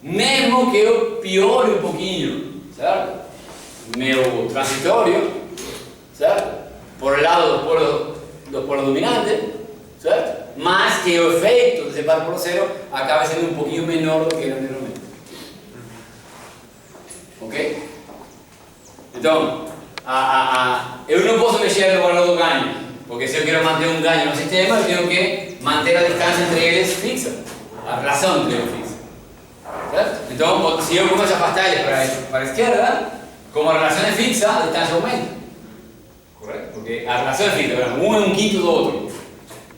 mesmo que eu piore um pouquinho, certo? Meu transitório, certo? Por lado do polo dominante, certo? Mas que o efeito desse par por zero acabe sendo um pouquinho menor do que era anteriormente. Ok? Então, eu não posso mexer no valor do ganho, porque se eu quero manter um ganho no sistema, eu tenho que manter a distância entre eles fixa, a relação entre eles fixa. Certo? Então, se eu começo a afastar eles para a esquerda, como a relação é fixa, a distância aumenta. Correto? Porque a relação é fixa, um é um quinto do outro.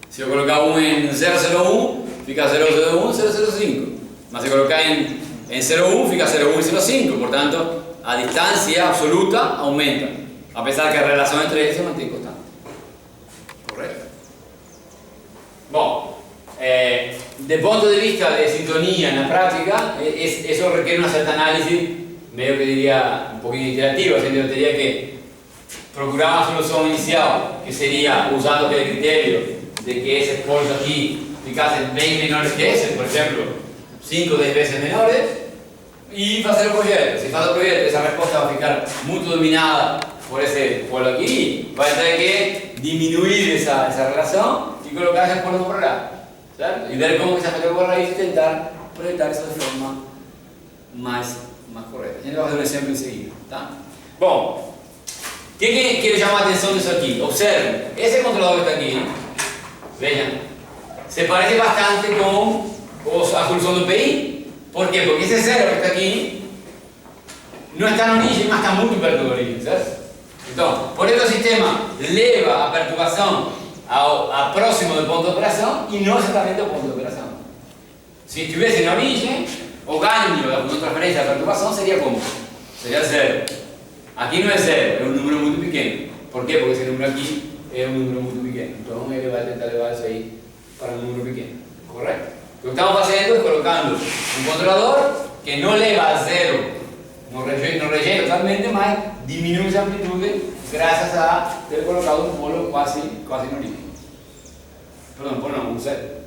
Se eu colocar um em 0,01, fica 0,01, 0,05. Mas se eu colocar em 0,1, fica 0,1 e 0,5. Portanto, a distância absoluta aumenta, apesar que a relação entre eles se mantém constante. Correto? Bom, do ponto de vista de sintonia na prática, isso requer uma certa análise, meio que diria um pouquinho iterativa, ou seja, eu teria que procurar uma solução inicial, que seria usando aquele critério de que esses polos aqui ficassem bem menores que esse, por exemplo, 5 ou 10 vezes menores, e fazer o projeto. Se faz o projeto, essa resposta vai ficar muito dominada por esse polo aqui, vai ter que diminuir essa relação e colocar esse polo por lá, certo? E ver como que se afeta por raiz e tentar projetar isso de forma mais correta. A gente vai fazer um exemplo em seguida, tá? Bom, o que quero chamar a atenção disso aqui? Observe, esse controlador que está aqui, vejam, se parece bastante com a solução do PI. Por quê? Porque esse zero que está aqui não está na origem, mas está muito perto da origem, certo? Então, por isso o sistema leva a perturbação ao próximo do ponto de operação e não exatamente ao ponto de operação. Se estivesse na origem, o ganho da transferência da perturbação seria como? Seria zero. Aqui não é zero, é um número muito pequeno. Por quê? Porque esse número aqui é um número muito pequeno. Então ele vai tentar levar isso aí para um número pequeno. Correto? O que estamos fazendo é colocando um controlador que não leva a zero, não rejeita totalmente, mas diminui a amplitude graças a ter colocado um polo quase na origem. Perdão, polo não, um zero.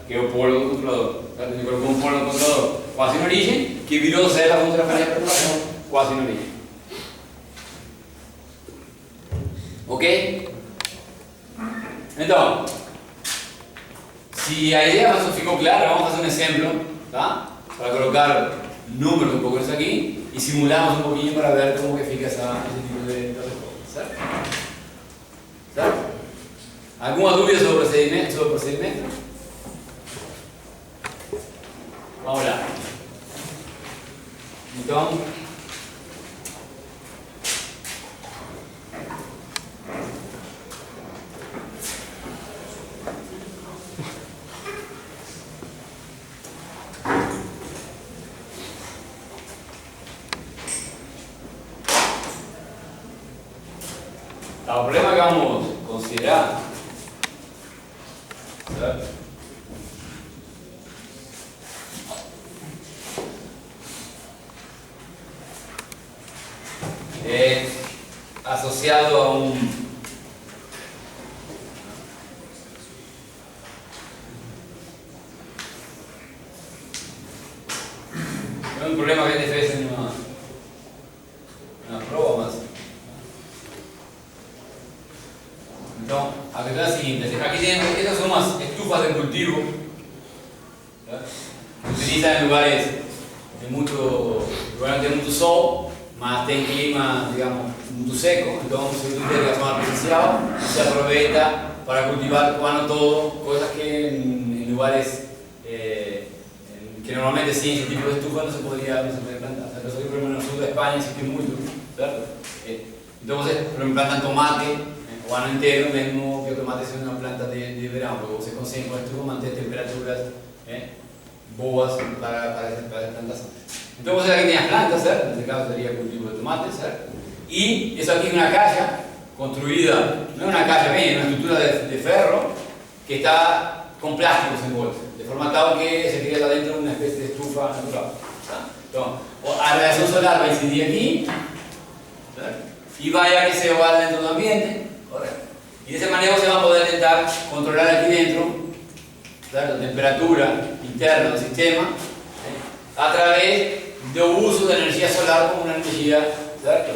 Que é o polo do controlador. A gente colocou um polo no controlador quase na origem, que virou zero a transferência de perturbação quase na origem. Ok? Então, se a ideia ficou clara, vamos fazer um exemplo, tá? Para colocar números um pouco nisso aqui e simulamos um pouquinho para ver como que fica esse tipo de resposta, certo? Certo? Alguma dúvida sobre o procedimento? Vamos lá. Então, o problema que vamos considerar, certo? É associado a é um problema que a gente fez em uma prova, mas então, a questão é a seguinte, aqui tem, estas são umas estufas de cultivo, que utilizam em lugares de muito sol, mas tem clima, digamos, muito seco, então se utiliza irrigação artificial e se aproveita para cultivar o ano todo, coisas que em lugares que normalmente sem esse tipo de estufa não se poderia plantar. Por exemplo, no sul da Espanha existe muito, certo? Então vocês plantam tomate o ano inteiro, mesmo que o tomate seja uma planta de verão, porque você consegue com a estufa manter temperaturas boas para essa plantação. Então você aqui tem as plantas, certo? Nesse caso seria cultivo de tomate, certo? E isso aqui é uma caixa construída, não é uma caixa bem, é uma estrutura de ferro que está com plásticos em volta, de forma tal que se cria lá dentro uma espécie de estufa natural. Tá? Então, a radiação solar vai incidir aqui, certo? E vai aquecer o ar dentro do ambiente, correto? E dessa maneira você vai poder tentar controlar aqui dentro, certo? A temperatura interna do sistema, a través del uso de energía solar como una energía, ¿cierto?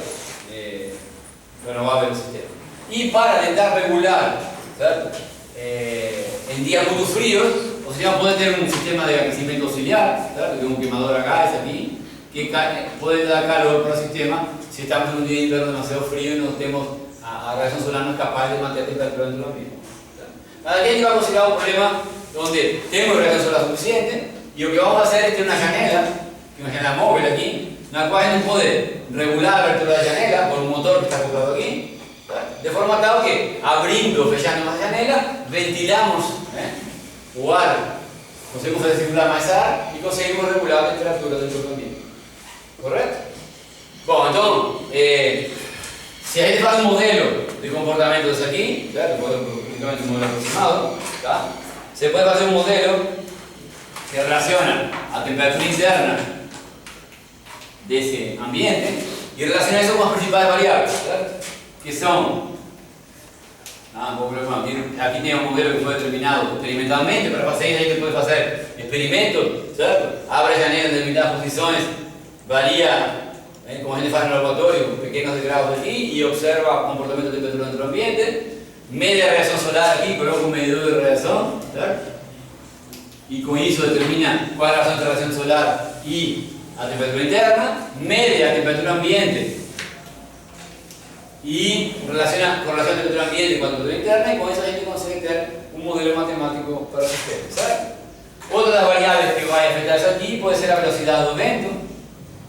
Renovable del sistema. Y para intentar regular, ¿cierto? En días muy fríos, o sea, puede tener un sistema de aquecimiento auxiliar, ¿cierto? Que es un quemador a gas aquí, que puede dar calor para el sistema si estamos en un día de invierno demasiado frío y no tenemos a radiación solar no es capaz de mantener temperatura dentro del mismo. Aquí va a considerar un problema donde tengo radiación solar suficiente y lo que vamos a hacer es tener una janela móvil aquí, en la cual no puede regular la apertura de la janela con un motor que está acoplado aquí, de forma tal que abriendo o fechando la janela ventilamos o ar, conseguimos hacer circular más ar y conseguimos regular la temperatura dentro del ambiente. ¿Correcto? Bueno, entonces, si hay un modelo de comportamiento desde aquí, ¿cierto? Un modelo aproximado, ¿tá? Se puede hacer un modelo que relaciona a temperatura interna de ese ambiente y relaciona eso con las principales variables, ¿cierto? Que son, aquí tiene un modelo que fue determinado experimentalmente, para hacer ahí se puede hacer experimentos, ¿cierto? Abre janelas en determinadas posiciones, varía, como la gente hace en el laboratorio, pequeños grados aquí y observa comportamiento de temperatura dentro del ambiente, media radiación solar aquí, coloca un medidor de radiación, ¿cierto? Y con eso determina cuál es la relación entre radiación solar y la temperatura interna, media la temperatura ambiente y relaciona con relación a temperatura ambiente con temperatura interna, y con eso la gente consigue tener un modelo matemático para el sistema, ¿sabes? Otra de las variables que va a afectarse aquí puede ser la velocidad del vento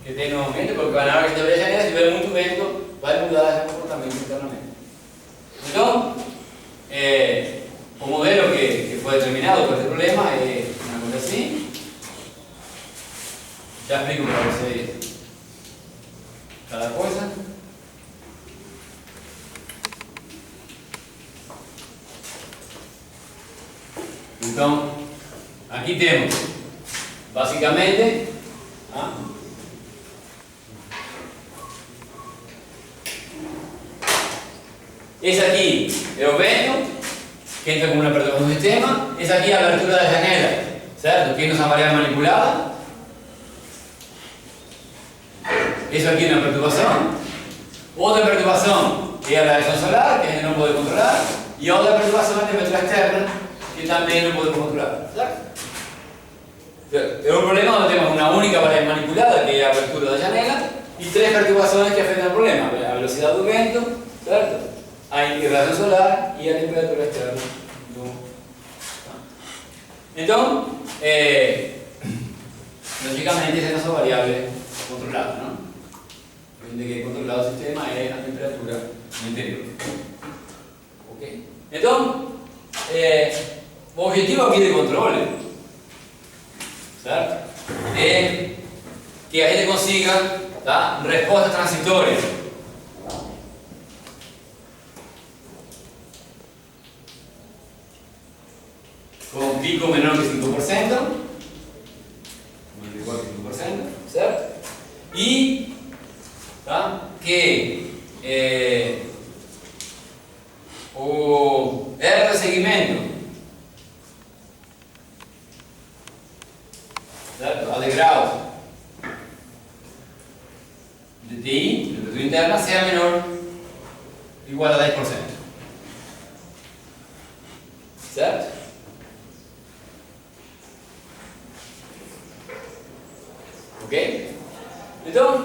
que tiene un ambiente, porque van a ver que te janela, si ve mucho vento, va a mudar ese comportamiento internamente. Entonces, un modelo que fue determinado por este problema es una cosa así. Ya explico para ustedes cada cosa. Entonces, aquí tenemos básicamente es aquí el vento que entra como una perturbación del sistema, es aquí la abertura de la janela, ¿cierto? Tiene esa variable manipulada, eso aquí es una perturbación, otra perturbación que es la radiación solar, que no puede controlar, y otra perturbación de temperatura externa que también no podemos controlar, ¿cierto? Es un problema donde tenemos una única variable manipulada, que es la apertura de la janela, y tres perturbaciones que afectan al problema: la velocidad del viento, ¿cierto? Hay irradiación solar y la temperatura externa. Entonces, lógicamente esas son variables controladas, ¿no? Lo que controlado el sistema es la temperatura interior. ¿Ok? Entonces, el objetivo aquí de control, ¿cierto? Es que la gente consiga, ¿tá?, respuestas transitorias. Con pico menor que 5%, igual que 5%, ¿cierto? Y que o R de seguimiento, ¿cierto?, a de grados de TI, de temperatura interna, sea menor o igual a 10%, ¿cierto? ¿Ok? Entonces,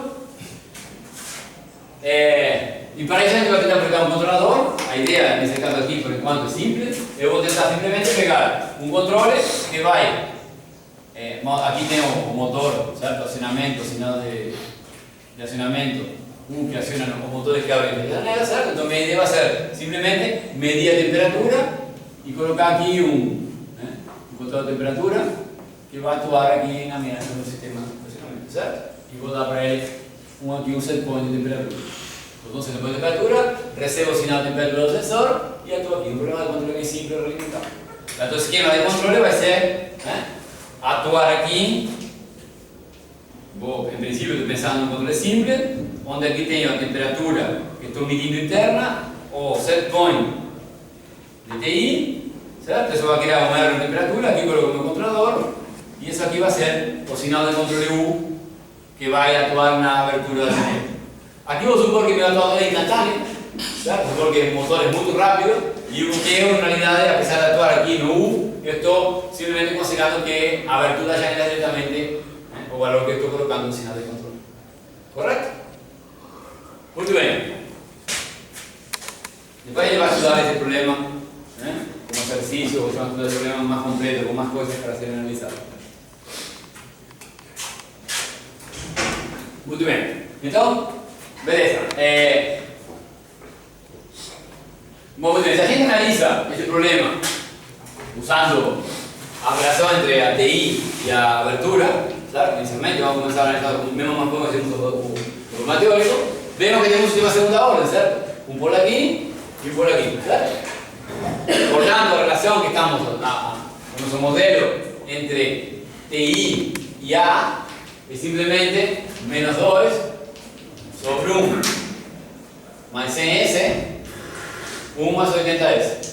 y para eso yo voy a intentar aplicar un controlador. La idea en este caso aquí, por enquanto, es simple. Yo voy a intentar simplemente pegar un control que vaya. Aquí tenemos un motor, ¿cierto? Accionamiento, señal de accionamiento, que acciona los motores que abren de janela, ¿cierto? Entonces mi idea va a ser simplemente medir la temperatura y colocar aquí un control de temperatura que va a actuar aquí en la medida del sistema de accionamiento, ¿cierto? Y voy a dar para él aquí un set point de temperatura. Entonces, set point de temperatura, recibo señal de temperatura del sensor y actúo aquí. Un programa de control que es simple y relimitado. Entonces, el esquema de control va a ser actuar aquí. En principio estoy pensando en un control simple, donde aquí tengo la temperatura que estoy midiendo interna o set point de TI, ¿cierto? Eso va a crear un error de temperatura, aquí coloco mi controlador y eso aquí va a ser o sinal de controle U que vai atuar na abertura da janela. Aqui vou supor que meu atuador é instantâneo, certo? Supor que o motor é muito rápido e o que eu, na realidade, apesar de atuar aqui no U, eu estou simplesmente considerando que a abertura da janela é diretamente o valor que eu estou colocando no sinal de controle. Correto? Muito bem. Depois ele vai estudar esse problema como exercício, ou vai estudar esse problema mais completo, com mais coisas para serem analisadas. Muito bem. Então, beleza. Bom, muito bem. Se a gente analisa esse problema usando a relação entre a TI e a abertura, claro, inicialmente vamos começar a analisar o mesmo marco que hacemos o problema teórico, vemos que temos um sistema segunda ordem, certo? Um polo aqui e um polo aqui, certo? Portanto, a relação que estamos no nosso modelo entre TI e A é simplesmente menos 2 sobre 1 mais 100S, 1 mais 80S.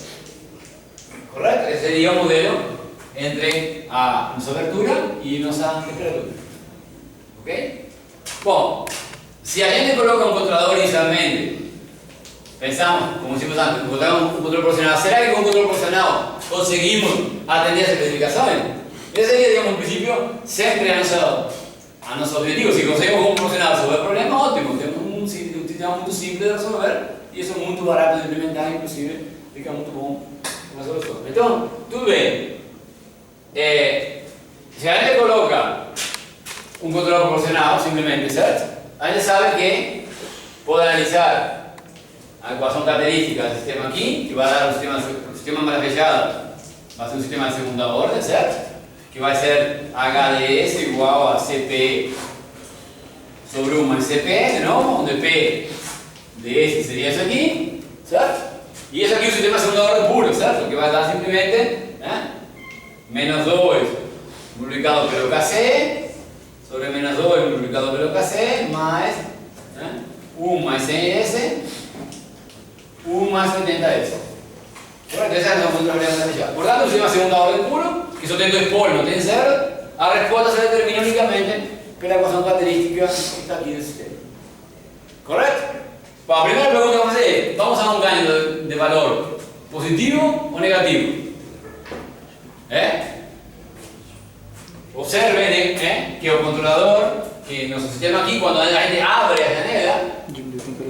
Correto? Esse seria o modelo entre a nossa abertura e nossa temperatura. Ok? Bom, se a gente coloca um controlador inicialmente, pensamos, como dissemos antes, colocar um controle proporcional, será que com o controle proporcional conseguimos atender as especificações? Esse seria, digamos, no princípio, sempre a nosso objetivo. Se conseguimos com o proporcional resolver o problema, ótimo, temos um sistema muito simples de resolver e isso é muito barato de implementar, inclusive fica muito bom com a solução. Então, tudo bem. Se a gente coloca um controle proporcional, simplesmente, certo? A gente sabe que pode analisar a equação característica do sistema aqui, que vai dar um sistema mais fechado, vai ser um sistema de segunda ordem, certo? Que vai ser HDS igual a CP sobre 1 mais CP, de novo, onde P ds seria isso aqui, certo? E esse aqui é o sistema de segunda ordem puro, certo? Que vai dar simplesmente menos 2 multiplicado pelo KC sobre menos 2 multiplicado pelo KC mais 1 mais 100S 1 mais 80S. Correto? Essa é a nossa função fechada. Portanto, o sistema de segunda ordem puro, que só tem 2 polos, não tem zero, a resposta se determina unicamente pela equação característica que está aqui no sistema. Correto? Bom, a primeira pergunta que vamos fazer é: vamos a um ganho de valor positivo ou negativo? Observen que o controlador, que nosso sistema aqui, quando a gente abre a janela,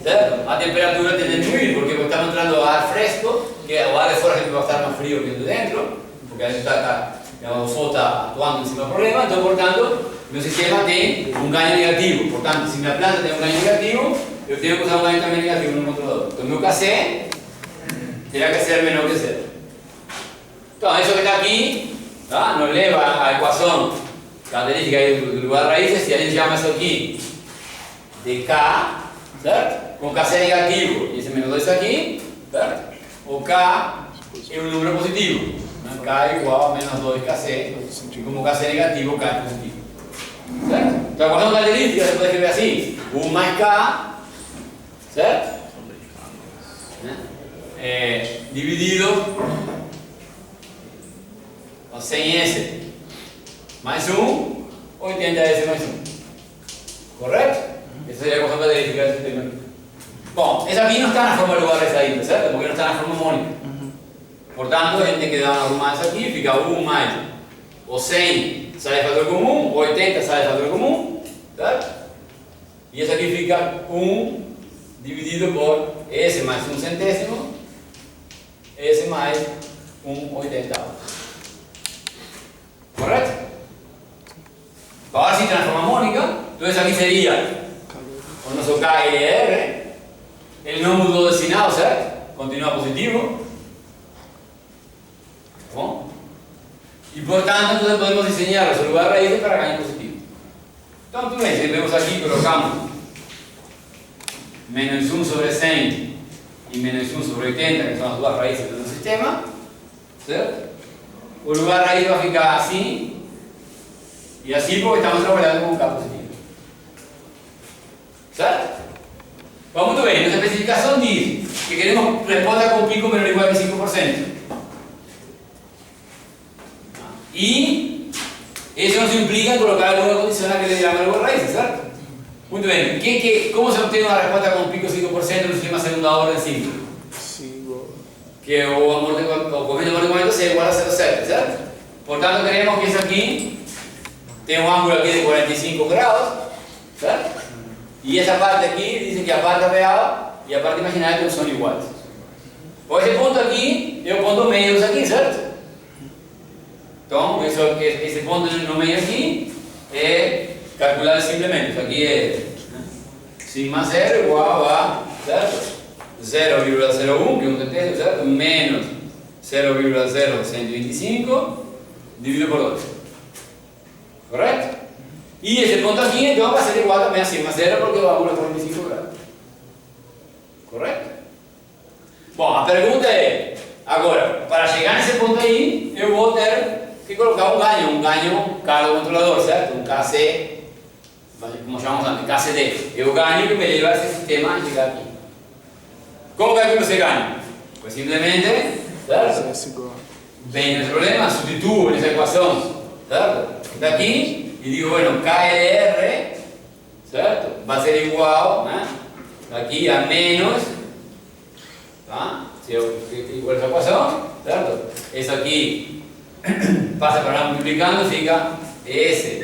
certo? A temperatura tende a diminuir, porque estamos entrando ar fresco, que o ar de fora sempre vai estar mais frio que o de dentro, porque a gente o sol está atuando em cima do problema, então, portanto, meu sistema tem um ganho negativo. Portanto, se minha planta tem um ganho negativo, eu tenho que usar um ganho também negativo no controlador. Então, meu KC terá que ser menor que zero. Então, isso que está aqui, tá? Nos leva à equação característica do lugar raízes, se a gente chama isso aqui de K, certo? Com KC negativo e esse menos 2 aqui, certo? O K é um número positivo, né? K é igual a menos 2KC, e como KC é negativo, o K é positivo, certo? Então a equação característica você pode escrever assim: 1 mais K, certo? Dividido por 100S mais 1, 80S mais 1. Correto? Essa seria a equação característica do sistema aqui. Bom, essa aqui não está na forma de lugar saída, certo? Porque não está na forma mônica. Portanto, a gente tem que dar uma arrumada aqui, fica 1 mais o 100 sai de fator comum, o 80 sai de fator comum, certo? E essa aqui fica 1 dividido por S mais 1 centésimo, S mais 1 oitentavo. Correto? Agora sim transforma mônica, então essa aqui seria o nosso KLR, ele não mudou de sinal, certo? Continua positivo. Bom? E portanto, então podemos desenhar o seu lugar raízes para ganho positivo. Então, tudo bem, se vemos aqui, colocamos menos 1 sobre 100 e menos 1 sobre 80, que são as duas raízes do sistema, certo? O lugar raiz vai ficar assim, e assim porque estamos trabalhando com um K positivo. Certo? Bom, muito bem, nossa especificação diz que queremos resposta com pico menor ou igual a 25%. E Eso nos implica colocar alguna condición a que le llaman algo raíces, ¿cierto? Muy bien. ¿Cómo se obtiene una respuesta con un pico 5% en un sistema segunda orden simple? Que o coefficiente de amortiguamiento sea igual a 0,7, ¿cierto? Por tanto, creemos que eso aquí tiene un ángulo aquí de 45 grados, ¿cierto? Y esa parte aquí dice que a parte real y a parte imaginaria son iguales. Por ese punto aquí es el punto medio aquí, ¿cierto? Entonces, ese punto no medio aquí es calculable simplemente. Eso aquí es sigma 0 igual a, ¿cierto? 0,01, que es un tercio, ¿cierto? Menos 0,0125 dividido por 2. ¿Correcto? Y ese punto aquí entonces va a ser igual también a sigma 0 porque vamos a 45 grados. ¿Correcto? Bueno, la pregunta es, ahora, para llegar a ese punto ahí, yo voy a tener que colocar un ganho cada controlador, ¿cierto? Un KC, como llamamos antes, KCD. Es un ganho que me lleva a ese sistema a llegar aquí. ¿Cómo calculo ese ganho? Pues simplemente, ¿cierto? Vengo ese problema, sustituyo en esa ecuación, ¿cierto? De aquí, y digo, bueno, KLR, ¿cierto? Va a ser igual, aquí a menos, si igual esa ecuación, ¿cierto? Eso aquí pasa para multiplicando, significa S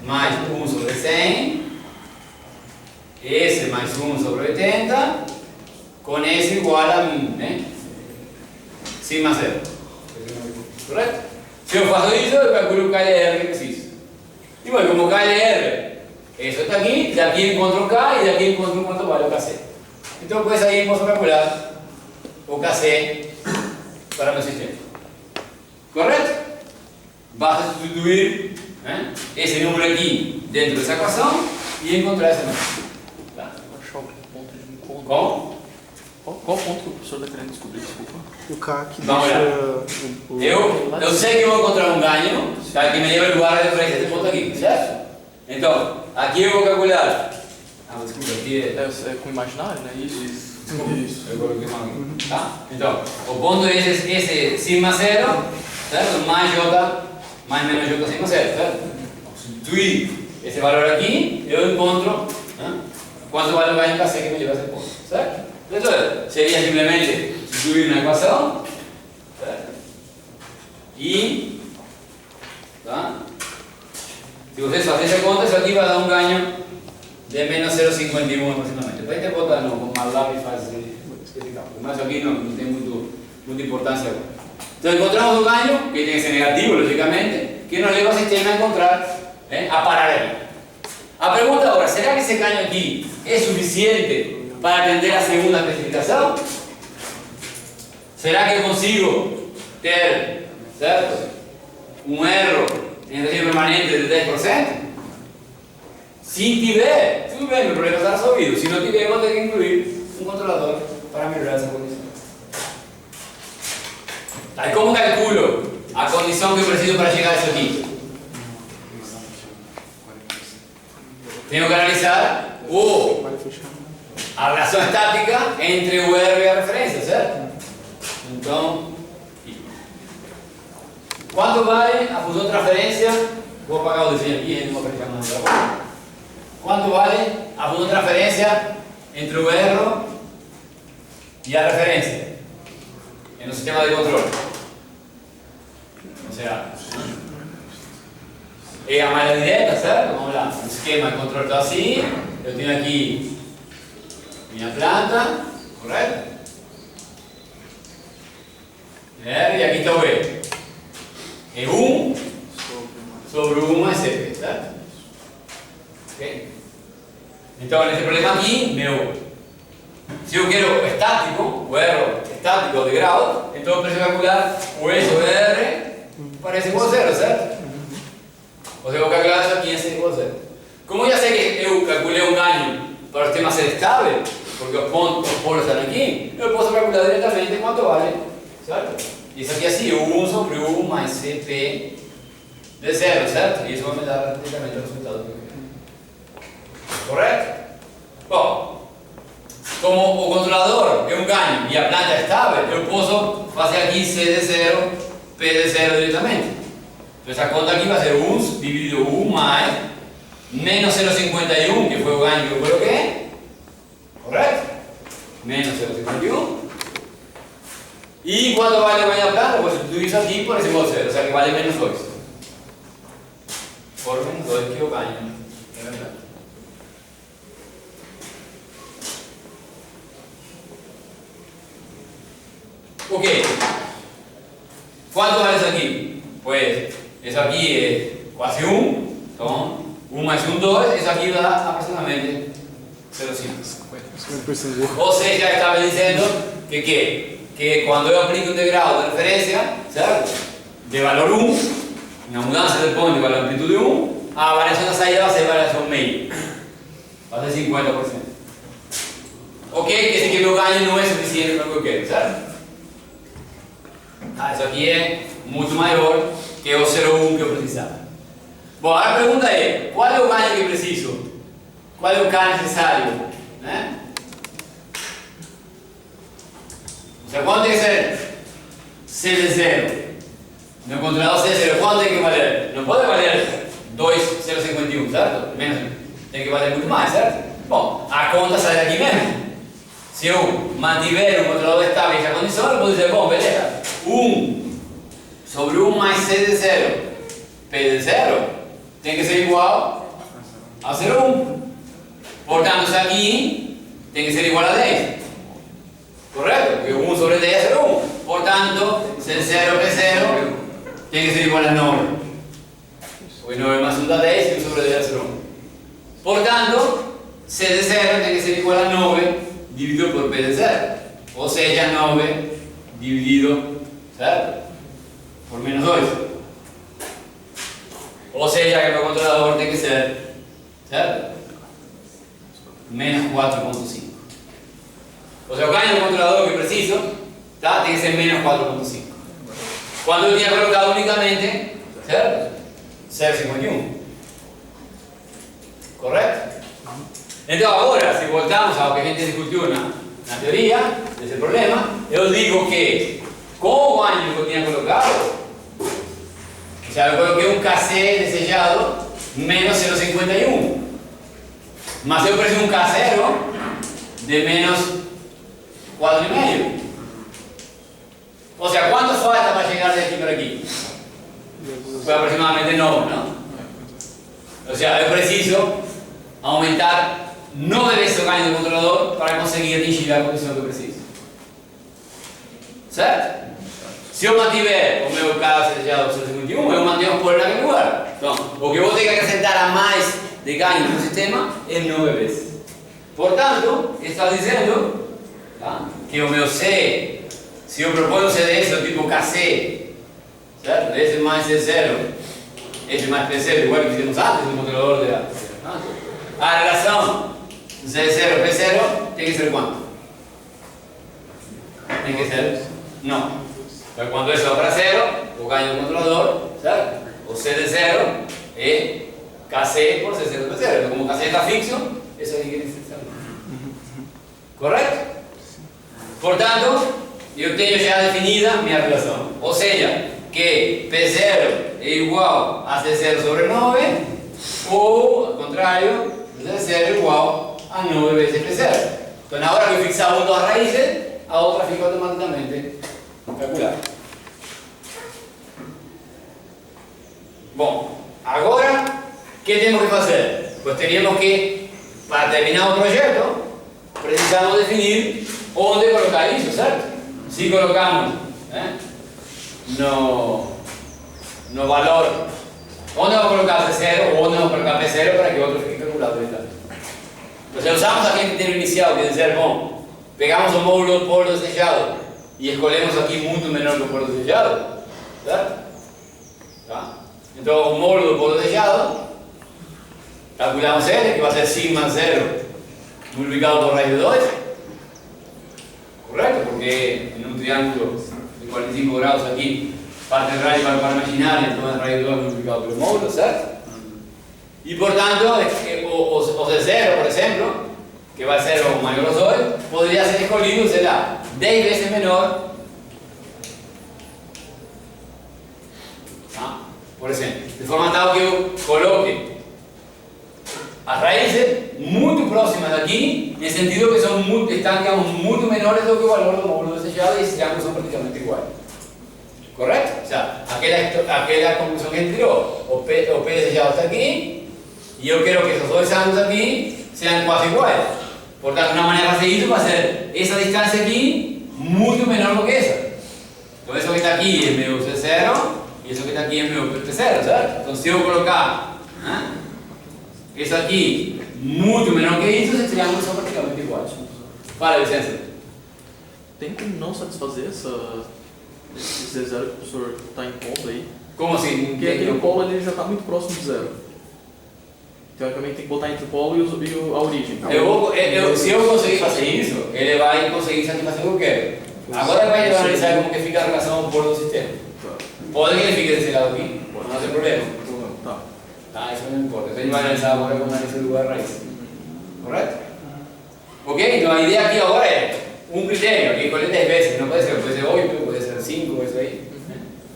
más 1 sobre 100, S más 1 sobre 80, con S igual a sigma 0. ¿Correcto? Si yo faço eso, yo calculo KLR que preciso. Y bueno, como KLR, eso está aquí, de aquí encuentro K y de aquí encuentro cuánto vale o KC. Entonces, pues ahí puedo calcular o KC para mi sistema. ¿Correcto? Vas a sustituir ese número aquí dentro de esa ecuación y encontrar ese número. ¿Cómo? Qual ponto que o professor está querendo descobrir? Desculpa. O K que Vamos deixa eu sei que eu vou encontrar um ganho que me leva ao lugar de referência, este ponto aqui, certo? Então, aqui eu vou calcular. Desculpa, aqui é. É com imaginário, né? Isso. Eu coloquei uma aqui. Tá? Então, o ponto é esse sigma 0, certo? Mais J, mais menos J sigma 0, certo? Substituir esse valor aqui, eu encontro quanto vale o ganho KC que me leva a esse ponto, certo? Então, seria simplesmente substituir na equação, certo? E, tá? Se vocês fazerem essa conta, isso aqui vai dar um ganho de menos 0,51 aproximadamente. Depois tem que botar com uma lápis e faz esse cálculo. Mas isso aqui não tem muita importância agora. Então, encontramos um ganho, que tem que ser negativo, logicamente, que nos leva ao sistema a encontrar, a parar aqui. A pergunta agora, será que esse ganho aqui é suficiente para atender a segunda especificação? Será que eu consigo ter, certo, um erro em regime permanente de 10%? Se tiver, tudo bem, meu problema está resolvido. Se não tiver, vou ter que incluir um controlador para melhorar essa condição. Aí como calculo a condição que eu preciso para chegar a isso aqui? Tenho que analisar a relação estática entre o R e a referência, certo? Então, quanto vale a função de transferência? Vou apagar o desenho aqui, não vou apertar mais agora. Quanto vale a função de transferência entre o R e a referência no sistema de controle? Ou seja, é a malha direta, certo? Vamos lá, o esquema de controle está assim, eu tenho aqui minha planta, correto? E aqui está o E. É 1 sobre 1 mais CP, certo? Ok? Então, nesse problema aqui, se eu quero estático, o erro estático de grau, então eu preciso calcular o E sobre R parece igual a 0, certo? Ou seja, eu vou calcular isso aqui é igual a 0. Como eu já sei que eu calculei um ganho para o sistema ser estável, porque os polos estão aqui, eu posso calcular diretamente quanto vale, certo? Isso aqui é assim, 1 sobre 1 mais CP de 0, certo? E isso vai me dar diretamente o resultado que eu quero. Correto? Bom, como o controlador é um ganho e a planta é estável, eu posso fazer aqui C de 0, P de 0 diretamente. Entonces a conta aquí va a ser 1 dividido 1 más menos 0,51, que fue el ganho que eu coloquei. Correto? Menos 0,51. E quando vale o ganho a plata, vou substituir isso aqui por esse valor 0, ou seja, que vale menos 2. Por menos 2 que eu ganho. É verdade. Ok. Quanto vale isso aqui? Pois, isso aqui é quase 1. Então, 1 mais 1, 2. Isso aqui dá aproximadamente 0,5. Ou seja, estava dizendo que quando eu aplico o integral de referência, certo? De valor 1, na mudança de ponto de valor amplitude 1, a variação da saída vai ser variação meio. Vai ser 50%. Ok? Quer dizer que meu ganho não é suficiente para o que eu quero, certo? Isso aqui é muito maior que o 0,1 que eu precisava. Bom, a pergunta é, qual é o ganho que eu preciso? Qual é o K necessário? Né? O sea, quanto tem que ser C de 0? No controlador C de 0, quanto tem que valer? Não pode valer 2,051, certo? Menos, tem que valer muito mais, certo? Bom, a conta sai daqui mesmo. Se eu mantiver o controlador estável em essa condição, eu posso dizer, bom, beleza, 1 sobre 1 mais C de 0, P de 0, tem que ser igual a 0,1. Portanto, isso aqui tem que ser igual a 10. Correto? Porque 1 sobre 10 é 0,1. Portanto, C de 0, P0, tem que ser igual a 9. Porque 9 mais 1 dá 10 e 1 sobre 10 é 0,1. Portanto, C de 0 tem que ser igual a 9 dividido por P de 0. Ou seja, 9 dividido, certo? Por menos 2. Ou seja, que o meu controlador tem que ser, certo? Menos 4,5. Ou seja, o ganho do controlador que eu preciso, tá? Tem que ser menos 4,5. Quando eu tinha colocado unicamente, certo? 0,51. Correto? Então agora, se voltamos ao que a gente discutiu na teoria desse problema, eu digo que com o ganho que eu tinha colocado, ou seja, eu coloquei um KC desejado menos 0,51. Mas eu preciso um K0 de menos 4,5. Ou seja, quanto falta para chegar daqui para aqui? Foi aproximadamente 9, não? Ou seja, eu preciso aumentar 9 vezes o ganho do controlador para conseguir atingir a condição que eu preciso. Certo? Se eu mantiver o meu K desejado 0,51, eu mantenho por naquele lugar. Então, o que eu vou ter que acrescentar a mais de ganho no sistema é 9 vezes. Portanto, está dizendo, tá, que o meu C, se eu proponho um CDS do tipo KC, certo? S mais C0, S mais P0, igual que fizemos antes no controlador de a relação C0, P0 tem que ser quanto? Tem que ser? Não. Então, quando isso vai para 0, o ganho do controlador, certo? O C de 0 é KC por C0 por 0. Então, como KC está fixo, isso aqui é necessário. Correto? Portanto, eu tenho já definida a minha relação. Ou seja, que P0 é igual a C0 sobre 9, ou, ao contrário, C0 é igual a 9 vezes P0. Então, na hora que eu fixar uma das raízes, a outra fica automaticamente calculada. Bom, agora, o que temos que fazer? Pues teríamos que, para terminar o projeto, precisamos definir onde colocar isso, certo? Se colocamos no valor, onde vamos colocar C0 ou onde vamos colocar P0 para que o outro fique calculado. Então, usamos aquele critério inicial, que é dizer, bom, pegamos o módulo do polo desejado e escolhemos aqui muito menor que o polo desejado, certo? Tá? Então, o módulo do polo desejado, calculamos ele, que vai ser sigma 0 multiplicado por raiz de 2, correto? Porque em um triângulo de 45 graus aqui, parte de raiz para o par imaginário, então é raiz de 2 multiplicado pelo módulo, certo? E portanto, o C0, por exemplo, que vai ser o maior dos 2, poderia ser escolhido, sei lá, 10 vezes menor. Tá? por exemplo, de forma tal que eu coloque as raízes muito próximas daqui, no sentido que são muito, estão, digamos, muito menores do que o valor do módulo desejado e esses ângulos são praticamente iguais. Correto? O sea, aquela conclusão que a gente tirou, o P desejado está aqui, e eu quero que esses dois ângulos aqui sejam quase iguais. Portanto, uma maneira de fazer isso vai ser essa distância aqui muito menor do que essa. Então, isso que está aqui é meu C0 e isso que está aqui é meu P0, certo? Então, se eu colocar isso aqui muito menor que isso, esses triângulos são praticamente iguais. Fala, licença. Tem como não satisfazer esse Z0 que o professor está impondo aí? Como assim? Porque aquele polo ele já está muito próximo de zero. Teoricamente tem que botar entre o polo e a origem. Se eu conseguir fazer isso, ele vai conseguir satisfazer o que eu quero. Agora ele vai analisar como que fica a relação ao polo do sistema. Pode que ele fique desse lado aqui, não tem problema. Tá, isso não importa. Então ele vai analisar agora como analisa o lugar raiz. Correto? Ok? Então a ideia aqui agora é um critério que escolhe 10 vezes, não pode ser 8, pode ser 5, isso aí.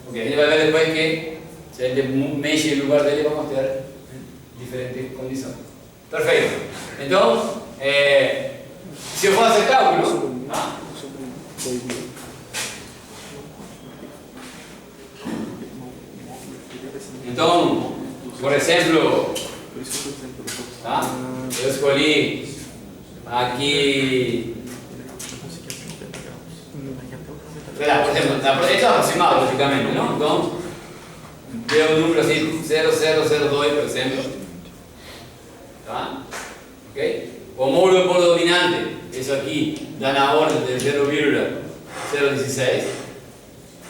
Ok, a gente vai ver depois que se a gente mexe no lugar dele, vamos ter diferentes condições. Perfeito. Então, se eu for fazer cálculo, então, por exemplo, eu escolhi aqui, por exemplo, este é aproximado, logicamente, não? Então, deu um número assim, 0002, por exemplo. Tá? Ok? O módulo do polo dominante, isso aqui, dá na ordem de 0,016.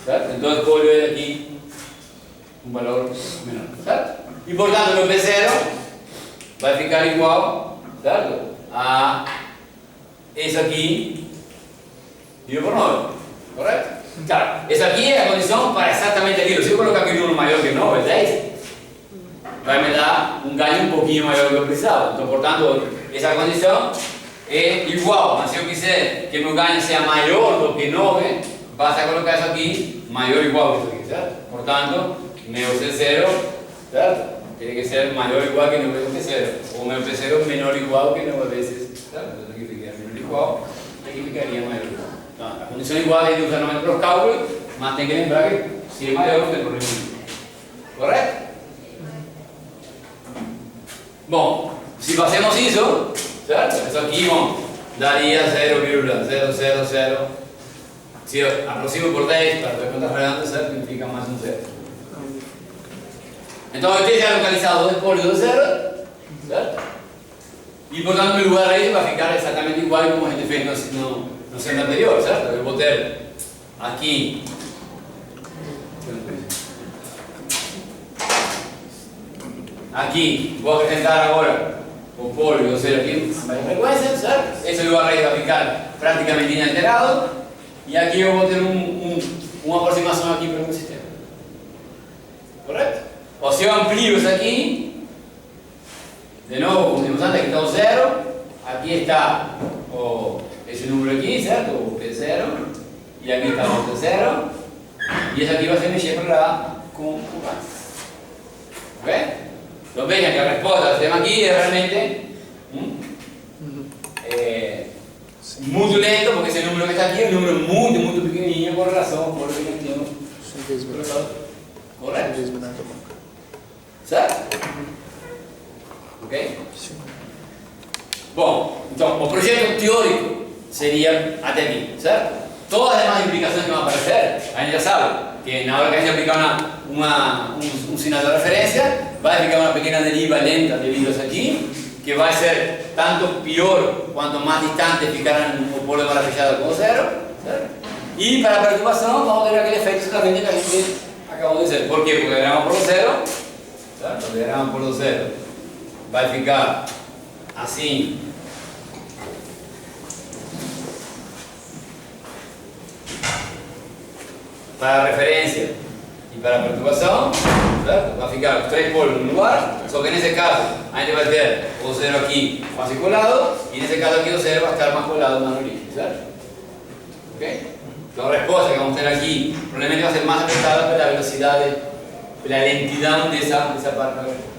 Certo? Então, escolho ele aqui um valor menor. Certo? E, portanto, o meu P0 vai ficar igual, certo? A esse aqui dividido por 9. Correto? Claro, essa aqui é a condição para exatamente aquilo. Se eu colocar aqui um número maior que 9, 10, vai me dar um ganho um pouquinho maior do que eu precisava. Então, portanto, essa condição é igual. Mas se eu quiser que meu ganho seja maior do que 9, basta colocar isso aqui maior ou igual que isso aqui, certo? Portanto, meu C0, certo? Tem que ser maior ou igual que 9 vezes P0. Ou meu P0 menor ou igual que 9 vezes, certo? Então, aqui ficaria menor ou igual, aqui ficaria maior ou igual. Então, a condição igual é de usar normalmente para os cálculos, mas tem que lembrar que sempre é o problema. Correto? Bom, se fazemos isso, certo? Isso aqui, bom, daria 0,000. Se eu aproximo por 10 para ver contas redondas, certo? Significa mais um zero. Então eu tenho já localizado dois polos do zero, certo? E portanto meu lugar aí vai ficar exatamente igual como a gente fez no centro anterior, certo? Eu vou ter aqui vou acrescentar agora o polo do zero aqui na frequência, certo? Esse lugar aí vai ficar praticamente inalterado e aqui eu vou ter uma aproximação aqui para o meu sistema. Correto? Ou se eu amplio isso aqui, de novo, como vimos antes, aqui está o zero, aqui está esse número aqui, certo? O P0, e aqui está o T0, e esse aqui vai se mexer para lá com o ganho. Ok? Então vejam que a resposta do sistema aqui é realmente muito lento, porque esse número que está aqui é um número muito, muito pequenininho com relação ao polo que nós temos. Correto? Certo? Ok? Sim. Bom, então o projeto teórico seria até aqui, certo? Todas as demais implicações que vão aparecer, a gente já sabe que na hora que a gente aplicar um sinal de referência, vai ficar uma pequena deriva lenta devido a isso aqui, que vai ser tanto pior quanto mais distante ficar o polo mais fechado com o zero, certo? E para a perturbação vamos ter aquele efeito exatamente que a gente acabou de dizer. Por quê? Porque gravamos por zero, certo? Gravamos por zero, vai ficar assim. Para a referência e para a perturbação, certo? Vai ficar os três polos no lugar, só que nesse caso a gente vai ter o zero aqui quase colado e nesse caso aqui o zero vai estar mais colado na origem, certo? Ok? Então a resposta que vamos ter aqui provavelmente vai ser mais afetada pela velocidade la lentidão dessa parte.